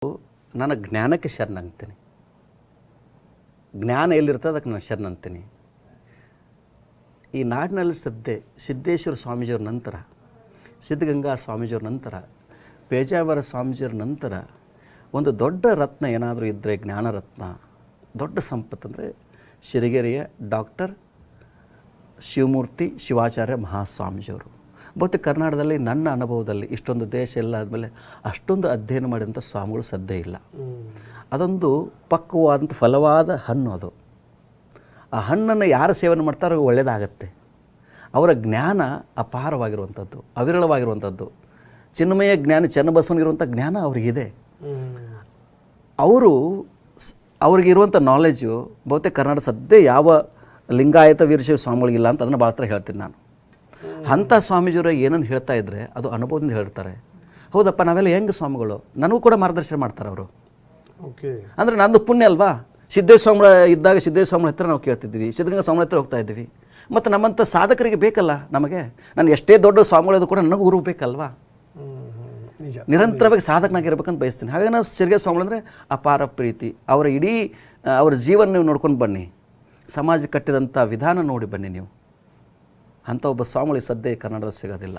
ನಾನು ಜ್ಞಾನಕ್ಕೆ ಶರಣಾಗ್ತೀನಿ. ಜ್ಞಾನ ಎಲ್ಲಿರ್ತದೆ ಅದಕ್ಕೆ ನಾನು ಶರಣ ಅಂತೀನಿ. ಈ ನಾಡಿನಲ್ಲಿ ಸಿದ್ದೇಶ್ವರ ಸ್ವಾಮೀಜಿಯವ್ರ ನಂತರ, ಸಿದ್ಧಗಂಗಾ ಸ್ವಾಮೀಜಿಯವ್ರ ನಂತರ, ಪೇಜಾವರ ಸ್ವಾಮೀಜಿಯವ್ರ ನಂತರ ಒಂದು ದೊಡ್ಡ ರತ್ನ ಏನಾದರೂ ಇದ್ದರೆ ಜ್ಞಾನ ರತ್ನ, ದೊಡ್ಡ ಸಂಪತ್ತಂದರೆ ಶಿರಗೆರೆಯ ಡಾಕ್ಟರ್ ಶಿವಮೂರ್ತಿ ಶಿವಾಚಾರ್ಯ ಮಹಾಸ್ವಾಮೀಜಿಯವರು. ಬಹುತೇಕ ಕರ್ನಾಟಕದಲ್ಲಿ ನನ್ನ ಅನುಭವದಲ್ಲಿ ಇಷ್ಟೊಂದು ದೇಶ ಎಲ್ಲ ಆದಮೇಲೆ ಅಷ್ಟೊಂದು ಅಧ್ಯಯನ ಮಾಡಿದಂಥ ಸ್ವಾಮಿಗಳು ಸದ್ಯ ಇಲ್ಲ. ಅದೊಂದು ಪಕ್ವವಾದಂಥ ಫಲವಾದ ಹಣ್ಣು. ಅದು ಆ ಹಣ್ಣನ್ನು ಯಾರು ಸೇವನೆ ಮಾಡ್ತಾರೋ ಒಳ್ಳೆಯದಾಗತ್ತೆ. ಅವರ ಜ್ಞಾನ ಅಪಾರವಾಗಿರುವಂಥದ್ದು, ಅವಿರಳವಾಗಿರುವಂಥದ್ದು. ಚಿನ್ಮಯ ಜ್ಞಾನಿ ಚನ್ನಬಸವನಿಗಿರುವಂಥ ಜ್ಞಾನ ಅವ್ರಿಗಿದೆ. ಅವ್ರಿಗಿರುವಂಥ ನಾಲೆಜು ಬಹುತೇಕ ಕರ್ನಾಟಕ ಸದ್ಯ ಯಾವ ಲಿಂಗಾಯತ ವೀರಶೈವ ಸ್ವಾಮಿಗಳಿಗಿಲ್ಲ ಅಂತ ಅದನ್ನು ಭಾಳ ಹತ್ರ ಹೇಳ್ತೀನಿ ನಾನು. ಅಂಥ ಸ್ವಾಮೀಜಿಯವರು ಏನನ್ನು ಹೇಳ್ತಾ ಇದ್ದರೆ ಅದು ಅನುಭವದಿಂದ ಹೇಳ್ತಾರೆ. ಹೌದಪ್ಪ, ನಾವೆಲ್ಲ ಹೆಂಗೆ ಸ್ವಾಮಿಗಳು, ನನಗೂ ಕೂಡ ಮಾರ್ಗದರ್ಶನ ಮಾಡ್ತಾರೆ ಅವರು. ಓಕೆ, ಅಂದರೆ ನಂದು ಪುಣ್ಯ ಅಲ್ವಾ. ಸಿದ್ದೇಶ್ವರ ಸ್ವಾಮಿಗಳ ಇದ್ದಾಗ ಸಿದ್ದೇಶ್ವರ ಸ್ವಾಮಿಗಳ ಹತ್ರ ನಾವು ಕೇಳ್ತಿದ್ವಿ, ಸಿದ್ಧಗಂಗಾ ಸ್ವಾಮಿಗಳ ಹತ್ರ ಹೋಗ್ತಾ ಇದ್ವಿ. ಮತ್ತು ನಮ್ಮಂಥ ಸಾಧಕರಿಗೆ ಬೇಕಲ್ಲ ನಮಗೆ. ನಾನು ಎಷ್ಟೇ ದೊಡ್ಡ ಸ್ವಾಮಿಗಳದು ಕೂಡ ನನಗೂ ಗುರು ಬೇಕಲ್ವಾ. ನಿಜ, ನಿರಂತರವಾಗಿ ಸಾಧಕನಾಗಿರ್ಬೇಕಂತ ಬಯಸ್ತೀನಿ. ಹಾಗೆ ನಾನು ಸಿರಿಗೆರೆ ಸ್ವಾಮಿಗಳಂದರೆ ಅಪಾರ ಪ್ರೀತಿ. ಅವರ ಇಡೀ ಅವರ ಜೀವನ ನೀವು ನೋಡ್ಕೊಂಡು ಬನ್ನಿ, ಸಮಾಜ ಕಟ್ಟಿದಂಥ ವಿಧಾನ ನೋಡಿ ಬನ್ನಿ ನೀವು. ಅಂಥ ಒಬ್ಬ ಸ್ವಾಮಿಗಳಿಗೆ ಸದ್ಯ ಕನ್ನಡದ ಸಿಗೋದಿಲ್ಲ.